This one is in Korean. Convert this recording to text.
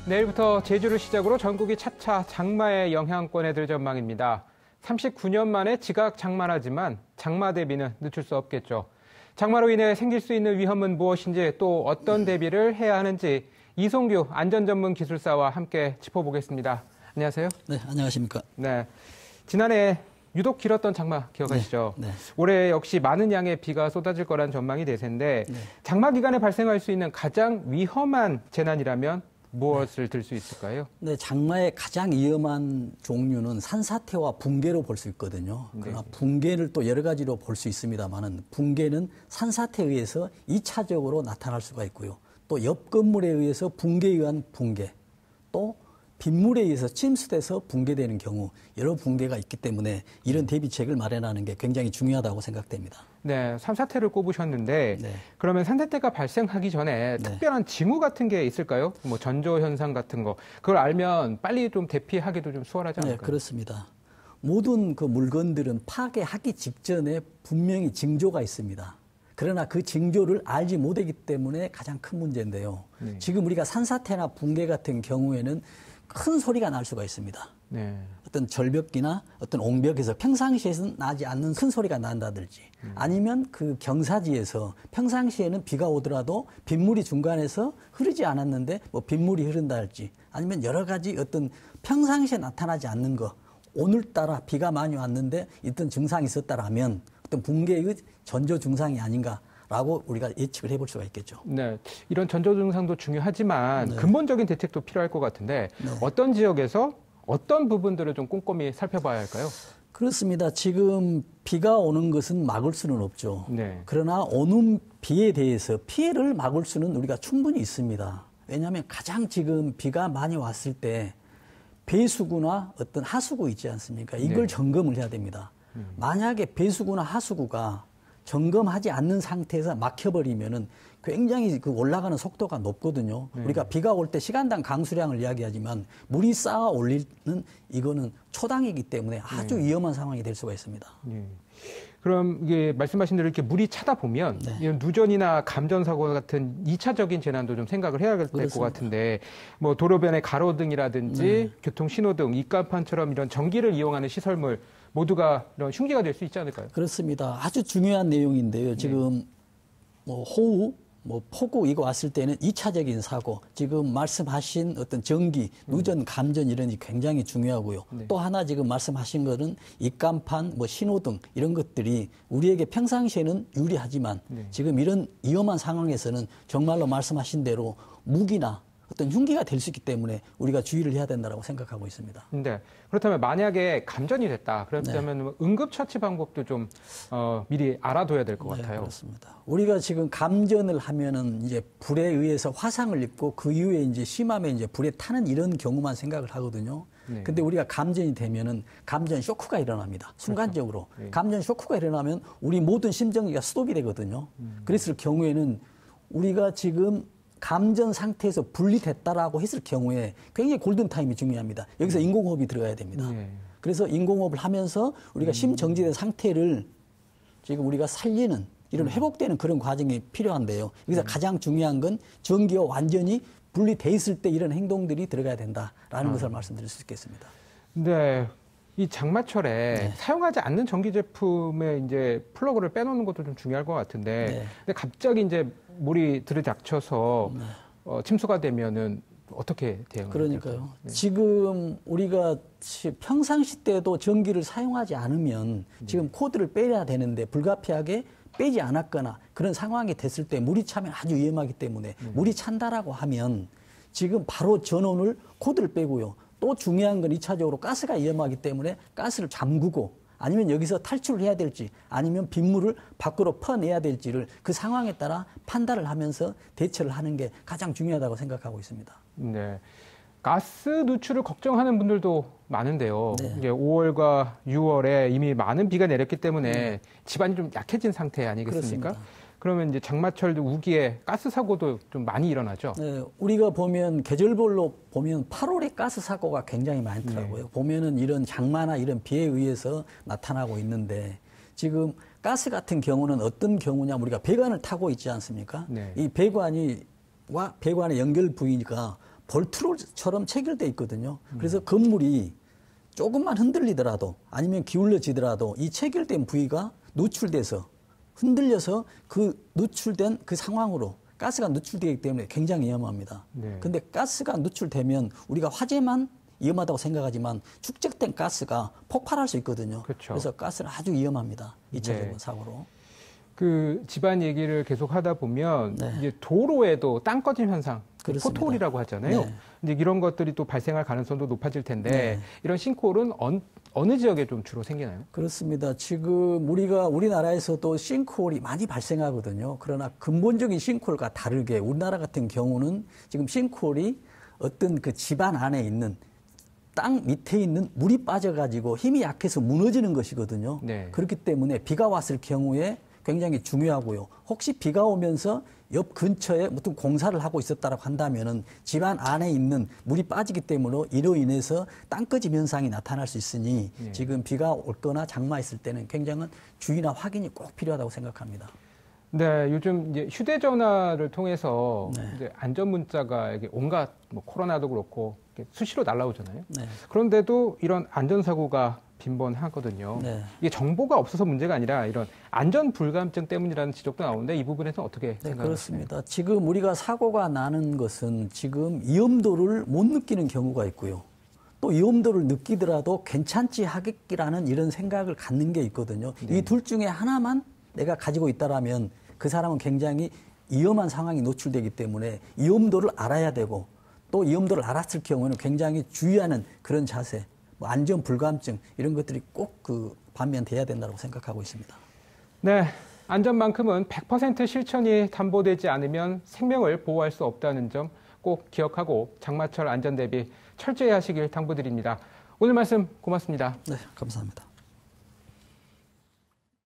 내일부터 제주를 시작으로 전국이 차차 장마의 영향권에 들 전망입니다. 39년 만에 지각 장마라지만 장마 대비는 늦출 수 없겠죠. 장마로 인해 생길 수 있는 위험은 무엇인지 또 어떤 대비를 해야 하는지 이송규 안전전문기술사와 함께 짚어보겠습니다. 안녕하세요. 네, 안녕하십니까. 네, 지난해 유독 길었던 장마 기억하시죠? 네. 올해 역시 많은 양의 비가 쏟아질 거란 전망이 대세인데 네. 장마 기간에 발생할 수 있는 가장 위험한 재난이라면 무엇을 들 수 있을까요? 네, 장마의 가장 위험한 종류는 산사태와 붕괴로 볼 수 있거든요. 그러나 붕괴를 또 여러 가지로 볼 수 있습니다만은 붕괴는 산사태에 의해서 2차적으로 나타날 수가 있고요. 또 옆 건물에 의해서 붕괴에 의한 붕괴, 또 빗물에 의해서 침수돼서 붕괴되는 경우 여러 붕괴가 있기 때문에 이런 대비책을 마련하는 게 굉장히 중요하다고 생각됩니다. 네, 산사태를 꼽으셨는데 네. 그러면 산사태가 발생하기 전에 특별한 징후 같은 게 있을까요? 뭐 전조 현상 같은 거 그걸 알면 빨리 좀 대피하기도 좀 수월하지 않을까요? 네, 그렇습니다. 모든 그 물건들은 파괴하기 직전에 분명히 징조가 있습니다. 그러나 그 징조를 알지 못하기 때문에 가장 큰 문제인데요. 지금 우리가 산사태나 붕괴 같은 경우에는 큰 소리가 날 수가 있습니다. 네. 어떤 절벽이나 어떤 옹벽에서 평상시에서는 나지 않는 큰 소리가 난다든지 아니면 그 경사지에서 평상시에는 비가 오더라도 빗물이 중간에서 흐르지 않았는데 뭐 빗물이 흐른다 할지 아니면 여러 가지 어떤 평상시에 나타나지 않는 거 오늘따라 비가 많이 왔는데 어떤 증상이 있었다라면 어떤 붕괴의 전조 증상이 아닌가 라고 우리가 예측을 해볼 수가 있겠죠. 네, 이런 전조 증상도 중요하지만 근본적인 대책도 필요할 것 같은데 어떤 지역에서 어떤 부분들을 좀 꼼꼼히 살펴봐야 할까요? 그렇습니다. 지금 비가 오는 것은 막을 수는 없죠. 네. 그러나 오는 비에 대해서 피해를 막을 수는 우리가 충분히 있습니다. 왜냐하면 가장 지금 비가 많이 왔을 때 배수구나 어떤 하수구 있지 않습니까? 이걸 점검을 해야 됩니다. 만약에 배수구나 하수구가 점검하지 않는 상태에서 막혀버리면은 굉장히 그 올라가는 속도가 높거든요. 우리가 비가 올 때 시간당 강수량을 이야기하지만 물이 쌓아 올리는 이거는 초당이기 때문에 아주 위험한 상황이 될 수가 있습니다. 그럼 이게 말씀하신 대로 이렇게 물이 차다 보면 이런 누전이나 감전 사고 같은 2차적인 재난도 좀 생각을 해야 될 것 같은데 뭐 도로변의 가로등이라든지 교통 신호등, 입간판처럼 이런 전기를 이용하는 시설물 모두가 이런 흉기가 될 수 있지 않을까요? 그렇습니다. 아주 중요한 내용인데요. 지금 뭐 호우, 뭐 폭우 이거 왔을 때는 2차적인 사고, 지금 말씀하신 어떤 전기, 누전, 감전 이런 게 굉장히 중요하고요. 또 하나 지금 말씀하신 거는 입간판, 뭐 신호등 이런 것들이 우리에게 평상시에는 유리하지만 지금 이런 위험한 상황에서는 정말로 말씀하신 대로 무기나 어떤 흉기가 될 수 있기 때문에 우리가 주의를 해야 된다고 생각하고 있습니다. 네. 그렇다면 만약에 감전이 됐다. 그렇다면 응급처치 방법도 좀 미리 알아둬야 될 것 같아요. 그렇습니다. 우리가 지금 감전을 하면은 이제 불에 의해서 화상을 입고 그 이후에 이제 심하면 이제 불에 타는 이런 경우만 생각을 하거든요. 근데 우리가 감전이 되면은 감전 쇼크가 일어납니다. 순간적으로. 감전 쇼크가 일어나면 우리 모든 심정기가 스톱이 되거든요. 그랬을 경우에는 우리가 지금 감전 상태에서 분리됐다라고 했을 경우에 굉장히 골든타임이 중요합니다. 여기서 인공호흡이 들어가야 됩니다. 그래서 인공호흡을 하면서 우리가 심정지된 상태를 지금 우리가 살리는 이런 회복되는 그런 과정이 필요한데요. 여기서 가장 중요한 건 전기와 완전히 분리돼 있을 때 이런 행동들이 들어가야 된다라는 것을 말씀드릴 수 있겠습니다. 네. 이 장마철에 사용하지 않는 전기 제품의 이제 플러그를 빼놓는 것도 좀 중요할 것 같은데, 근데 갑자기 이제 물이 들이닥쳐서 침수가 되면은 어떻게 대응을 그러니까요. 지금 우리가 평상시 때도 전기를 사용하지 않으면 지금 코드를 빼야 되는데 불가피하게 빼지 않았거나 그런 상황이 됐을 때 물이 차면 아주 위험하기 때문에 물이 찬다라고 하면 지금 바로 전원을 코드를 빼고요. 또 중요한 건 2차적으로 가스가 위험하기 때문에 가스를 잠그고 아니면 여기서 탈출을 해야 될지 아니면 빗물을 밖으로 퍼내야 될지를 그 상황에 따라 판단을 하면서 대처를 하는 게 가장 중요하다고 생각하고 있습니다. 네. 가스 누출을 걱정하는 분들도 많은데요. 이제 5월과 6월에 이미 많은 비가 내렸기 때문에 집안이 좀 약해진 상태 아니겠습니까? 그렇습니다. 그러면 이제 장마철 우기에 가스 사고도 좀 많이 일어나죠. 네, 우리가 보면 계절별로 보면 8월에 가스 사고가 굉장히 많더라고요. 보면은 이런 장마나 이런 비에 의해서 나타나고 있는데 지금 가스 같은 경우는 어떤 경우냐 우리가 배관을 타고 있지 않습니까? 이 배관과 배관의 연결 부위가 볼트롤처럼 체결돼 있거든요. 그래서 건물이 조금만 흔들리더라도 아니면 기울어지더라도 이 체결된 부위가 노출돼서 흔들려서 그 노출된 그 상황으로 가스가 누출되기 때문에 굉장히 위험합니다. 그런데 가스가 누출되면 우리가 화재만 위험하다고 생각하지만 축적된 가스가 폭발할 수 있거든요. 그렇죠. 그래서 가스는 아주 위험합니다. 2차적인 사고로. 그 집안 얘기를 계속 하다 보면 이제 도로에도 땅 꺼짐 현상, 그렇습니다. 포트홀이라고 하잖아요. 이제 이런 것들이 또 발생할 가능성도 높아질 텐데 이런 싱크홀은 어느 지역에 좀 주로 생기나요? 그렇습니다. 지금 우리나라에서도 싱크홀이 많이 발생하거든요. 그러나 근본적인 싱크홀과 다르게 우리나라 같은 경우는 지금 싱크홀이 어떤 그 집안 안에 있는 땅 밑에 있는 물이 빠져가지고 힘이 약해서 무너지는 것이거든요. 그렇기 때문에 비가 왔을 경우에 굉장히 중요하고요. 혹시 비가 오면서 옆 근처에 무슨 공사를 하고 있었다고 한다면은 집안 안에 있는 물이 빠지기 때문에 이로 인해서 땅꺼짐 현상이 나타날 수 있으니 지금 비가 올거나 장마했을 때는 굉장한 주의나 확인이 꼭 필요하다고 생각합니다. 네, 요즘 이제 휴대전화를 통해서 이제 안전 문자가 이게 온갖 뭐 코로나도 그렇고 수시로 날라오잖아요. 그런데도 이런 안전사고가 빈번하거든요. 이게 정보가 없어서 문제가 아니라 이런 안전 불감증 때문이라는 지적도 나오는데 이 부분에서는 어떻게 생각하세요? 그렇습니다. 지금 우리가 사고가 나는 것은 지금 위험도를 못 느끼는 경우가 있고요. 또 위험도를 느끼더라도 괜찮지 하겠기라는 이런 생각을 갖는 게 있거든요. 이 둘 중에 하나만 내가 가지고 있다라면 그 사람은 굉장히 위험한 상황이 노출되기 때문에 위험도를 알아야 되고 또 위험도를 알았을 경우는 굉장히 주의하는 그런 자세, 뭐 안전 불감증 이런 것들이 꼭 그 반면돼야 된다고 생각하고 있습니다. 네, 안전만큼은 100% 실천이 담보되지 않으면 생명을 보호할 수 없다는 점 꼭 기억하고 장마철 안전 대비 철저히 하시길 당부드립니다. 오늘 말씀 고맙습니다. 네, 감사합니다.